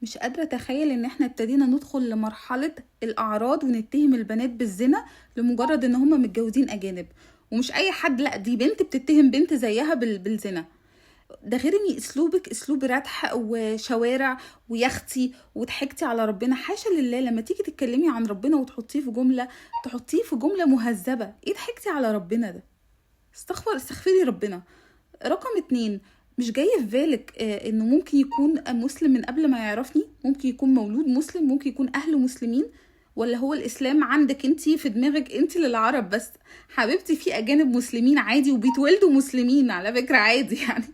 مش قادرة اتخيل ان احنا ابتدينا ندخل لمرحلة الاعراض ونتهم البنات بالزنا لمجرد ان هما متجوزين اجانب. ومش اي حد، لا دي بنت بتتهم بنت زيها بالزنا. ده غير ان اسلوبك اسلوب ردح وشوارع ويختي وضحكتي على ربنا. حاشا لله لما تيجي تتكلمي عن ربنا وتحطيه في جملة، تحطيه في جملة مهذبة. ايه ضحكتي على ربنا ده؟ استغفري ربنا. رقم 2، مش جاي في بالك انه ممكن يكون مسلم من قبل ما يعرفني؟ ممكن يكون مولود مسلم، ممكن يكون اهله مسلمين. ولا هو الاسلام عندك انتي في دماغك انتي للعرب بس؟ حبيبتي في اجانب مسلمين عادي وبيتولدوا مسلمين على فكرة عادي يعني.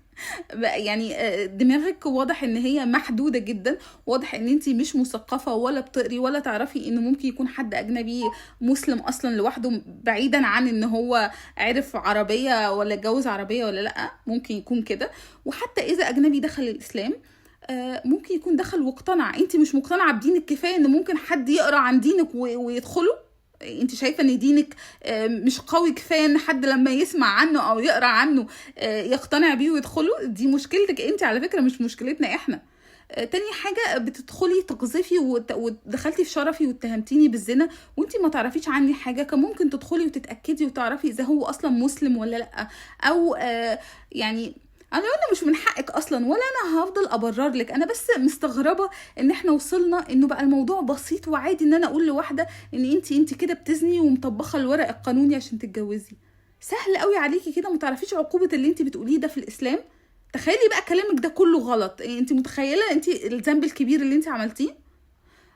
يعني دماغك واضح ان هي محدودة جدا. واضح ان انتي مش مثقفة ولا بتقري ولا تعرفي انه ممكن يكون حد اجنبي مسلم اصلا لوحده، بعيدا عن ان هو عرف عربية ولا اتجوز عربية ولا لا. ممكن يكون كده. وحتى اذا اجنبي دخل الاسلام، ممكن يكون دخل واقتنع. انتي مش مقتنعة بدينك كفاية ان ممكن حد يقرأ عن دينك ويدخله؟ انت شايفه ان دينك مش قوي كفايه ان حد لما يسمع عنه او يقرا عنه يقتنع بيه ويدخله؟ دي مشكلتك انت على فكره، مش مشكلتنا احنا. تاني حاجة، بتدخلي تقذفي ودخلتي في شرفي واتهمتيني بالزنا وانتي ما تعرفيش عني حاجة. كان ممكن تدخلي وتتأكدي وتعرفي اذا هو اصلا مسلم ولا لا. او يعني انا مش من حقك اصلا، ولا انا هفضل ابرر لك. انا بس مستغربة ان احنا وصلنا انه بقى الموضوع بسيط وعادي ان انا اقول لواحدة ان انتي كده بتزني ومطبخة الورق القانوني عشان تتجوزي. سهل قوي عليكي كده، ما تعرفيش عقوبة اللي انتي بتقوليه ده في الاسلام. تخيلي بقى كلامك ده كله غلط. انت متخيله انت الذنب الكبير اللي انت عملتيه؟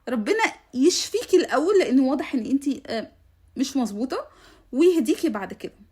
ربنا يشفيكي الاول، لانه واضح ان انت مش مظبوطه، ويهديكي بعد كده.